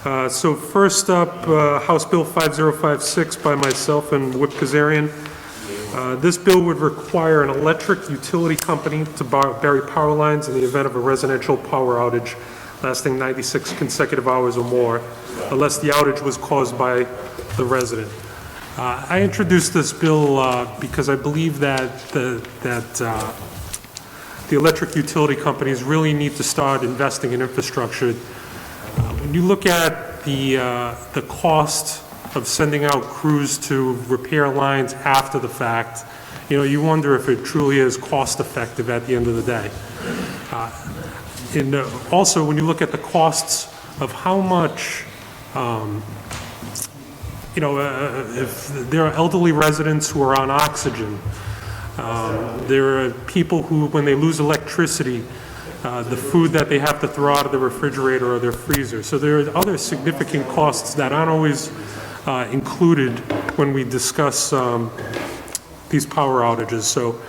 So first up, House Bill 5056 by myself and Whip Kazarian. This bill would require an electric utility company to bury power lines in the event of a residential power outage lasting 96 consecutive hours or more, unless the outage was caused by the resident. I introduced this bill because I believe that the electric utility companies really need to start investing in infrastructure. When you look at the cost of sending out crews to repair lines after the fact, you wonder if it truly is cost effective at the end of the day. And also, when you look at the costs of how much, if there are elderly residents who are on oxygen, there are people who, when they lose electricity, the food that they have to throw out of the refrigerator or their freezer. So there are other significant costs that aren't always included when we discuss these power outages. So,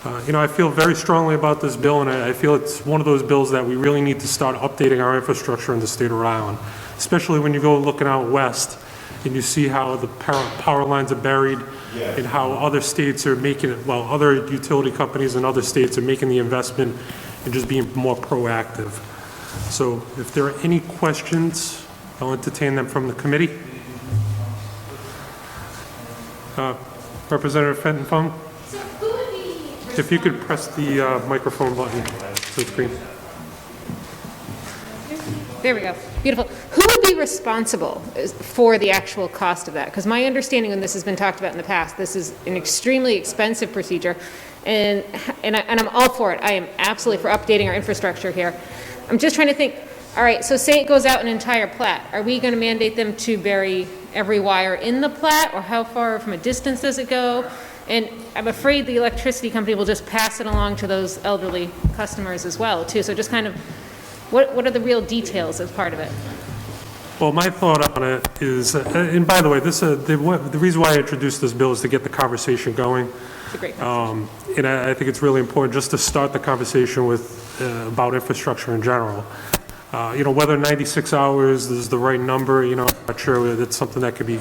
I feel very strongly about this bill, and I feel it's one of those bills that we really need to start updating our infrastructure in the state of Rhode Island, especially when you go looking out west and you see how the power lines are buried and how other states are making it, well, other utility companies in other states are making the investment and just being more proactive. So if there are any questions, I'll entertain them from the committee. Representative Fenton-Fung? So who would be If you could press the microphone button to the screen. There we go. Beautiful. Who would be responsible for the actual cost of that? Because my understanding, when this has been talked about in the past, this is an extremely expensive procedure, and I'm all for it. I am absolutely for updating our infrastructure here. I'm just trying to think, all right, so say it goes out an entire plat. Are we going to mandate them to bury every wire in the plat, or how far from a distance does it go? And I'm afraid the electricity company will just pass it along to those elderly customers as well, too. So just kind of, what are the real details as part of it? Well, my thought on it is, and by the way, the reason why I introduced this bill is to get the conversation going. It's a great conversation. And I think it's really important just to start the conversation with about infrastructure in general. Whether 96 hours is the right number, I'm not sure. That's something that could be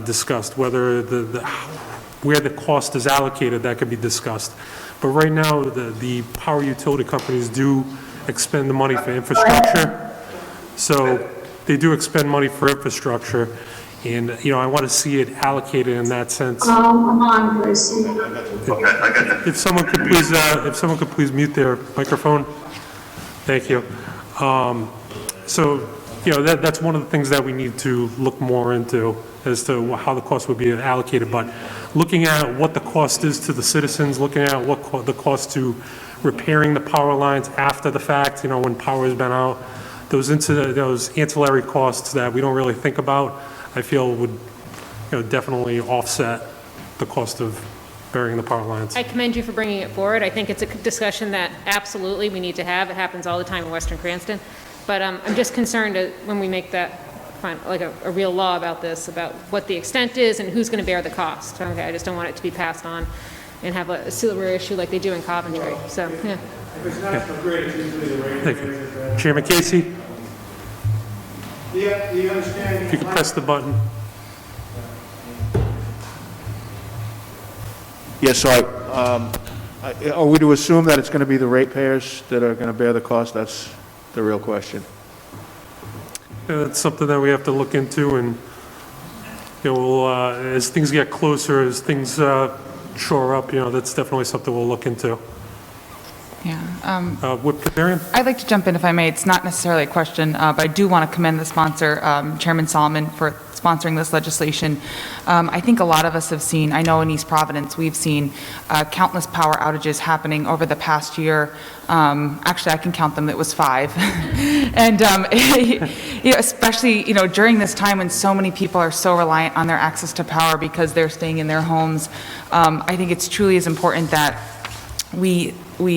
discussed. Whether where the cost is allocated, that could be discussed. But right now, the power utility companies do expend the money for infrastructure. So they do expend money for infrastructure. And, I want to see it allocated in that sense. I'm on, Gracie. If someone could please mute their microphone. Thank you. That's one of the things that we need to look more into as to how the cost would be allocated. But looking at what the cost is to the citizens, looking at what the cost to repairing the power lines after the fact, when power has been out, those ancillary costs that we don't really think about, I feel would definitely offset the cost of burying the power lines. I commend you for bringing it forward. I think it's a discussion that absolutely we need to have. It happens all the time in Western Cranston. But I'm just concerned when we make that like a real law about this, about what the extent is and who's going to bear the cost. Okay, I just don't want it to be passed on and have a silver issue like they do in Coventry. So, yeah. If it's not so great, it's usually the rain. Thank you. Chairman Casey, Do you understand? if you could press the button. Yes, so are we to assume that it's going to be the ratepayers that are going to bear the cost? That's the real question. That's something that we have to look into, and as things get closer, as things shore up, that's definitely something we'll look into. Yeah. Whip Kazarian? I'd like to jump in if I may. It's not necessarily a question, but I do want to commend the sponsor, Chairman Solomon, for sponsoring this legislation. I think a lot of us have seen, I know in East Providence, we've seen countless power outages happening over the past year. Actually, I can count them. It was 5. And especially, during this time when so many people are so reliant on their access to power because they're staying in their homes, I think it's truly as important that we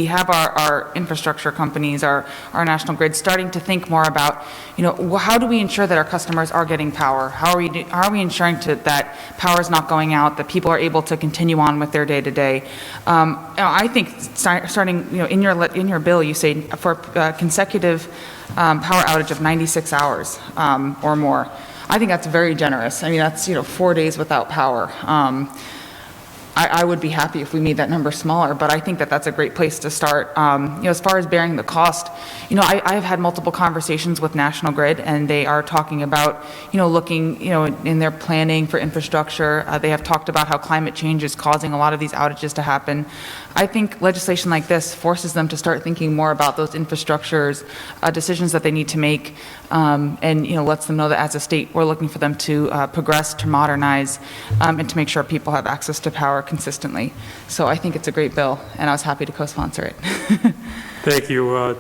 have our infrastructure companies, our national grid, starting to think more about, how do we ensure that our customers are getting power? How are we ensuring that power is not going out, that people are able to continue on with their day-to-day? I think starting, in your bill, you say for consecutive power outage of 96 hours or more. I think that's very generous. I mean, that's, 4 days without power. I would be happy if we made that number smaller, but I think that that's a great place to start. As far as bearing the cost, I've had multiple conversations with National Grid, and they are talking about, looking, in their planning for infrastructure. They have talked about how climate change is causing a lot of these outages to happen. I think legislation like this forces them to start thinking more about those infrastructures, decisions that they need to make, and lets them know that as a state, we're looking for them to progress, to modernize, and to make sure people have access to power consistently. So I think it's a great bill, and I was happy to co-sponsor it. Thank you.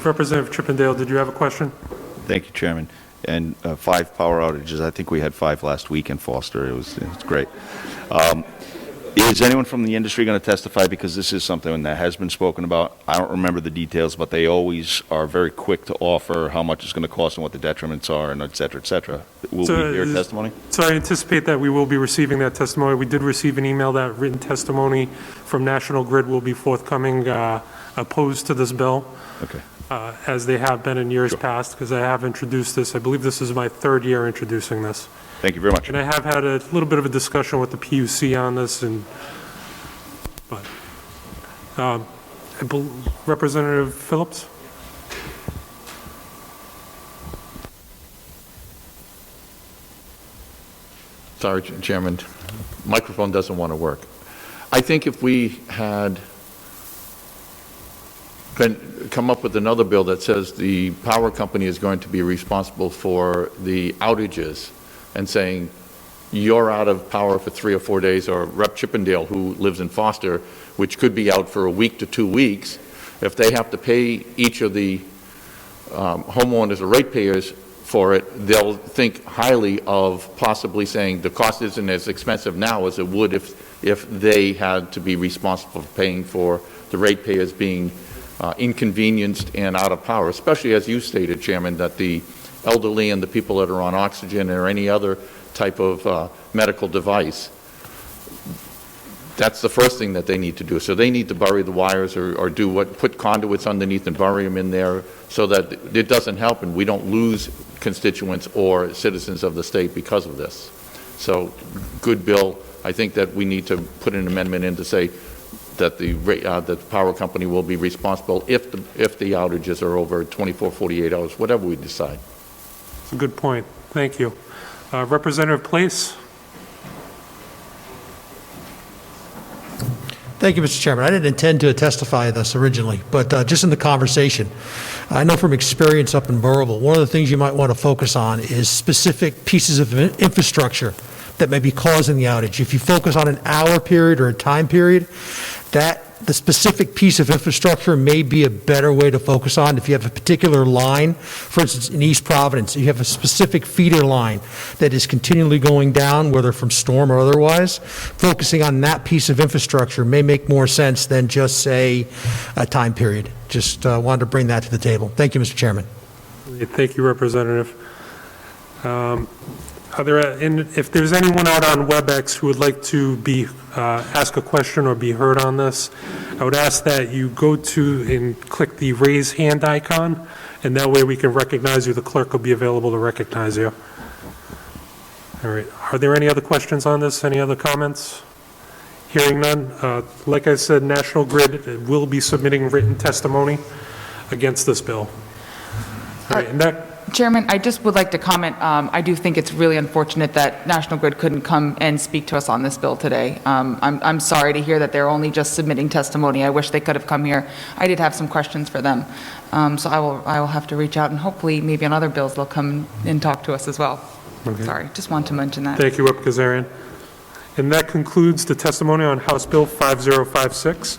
Representative Chippendale, did you have a question? Thank you, Chairman. And 5 power outages. I think we had 5 last week in Foster. It's great. Is anyone from the industry going to testify? Because this is something that has been spoken about. I don't remember the details, but they always are very quick to offer how much it's going to cost and what the detriments are, and et cetera, et cetera. Will we hear testimony? So I anticipate that we will be receiving that testimony. We did receive an email that written testimony from National Grid will be forthcoming opposed to this bill. Okay. As they have been in years past, because I have introduced this. I believe this is my 3rd year introducing this. Thank you very much. And I have had a little bit of a discussion with the PUC on this, Representative Phillips? Sorry, Chairman. Microphone doesn't want to work. I think if we had come up with another bill that says the power company is going to be responsible for the outages and saying you're out of power for 3 or 4 days, or Rep. Chippendale, who lives in Foster, which could be out for a week to 2 weeks, if they have to pay each of the homeowners or ratepayers for it, they'll think highly of possibly saying the cost isn't as expensive now as it would if they had to be responsible for paying for the ratepayers being inconvenienced and out of power, especially as you stated, Chairman, that the elderly and the people that are on oxygen or any other type of medical device, that's the first thing that they need to do. So they need to bury the wires or put conduits underneath and bury them in there so that it doesn't help and we don't lose constituents or citizens of the state because of this. So good bill. I think that we need to put an amendment in to say that the power company will be responsible if the outages are over 24, 48 hours, whatever we decide. It's a good point. Thank you. Representative Place? Thank you, Mr. Chairman. I didn't intend to testify this originally, but just in the conversation, I know from experience up in Burrillville, one of the things you might want to focus on is specific pieces of infrastructure that may be causing the outage. If you focus on an hour period or a time period, the specific piece of infrastructure may be a better way to focus on. If you have a particular line, for instance, in East Providence, you have a specific feeder line that is continually going down, whether from storm or otherwise, focusing on that piece of infrastructure may make more sense than just, say, a time period. Just wanted to bring that to the table. Thank you, Mr. Chairman. Thank you, Representative. If there's anyone out on WebEx who would like to ask a question or be heard on this, I would ask that you go to and click the raise hand icon, and that way we can recognize you. The clerk will be available to recognize you. All right. Are there any other questions on this? Any other comments? Hearing none. Like I said, National Grid will be submitting written testimony against this bill. All right. And that. Chairman, I just would like to comment. I do think it's really unfortunate that National Grid couldn't come and speak to us on this bill today. I'm sorry to hear that they're only just submitting testimony. I wish they could have come here. I did have some questions for them. So I will have to reach out, and hopefully maybe on other bills they'll come and talk to us as well. Okay. Sorry, just want to mention that. Thank you, Rep. Kazarian. And that concludes the testimony on House Bill 5056.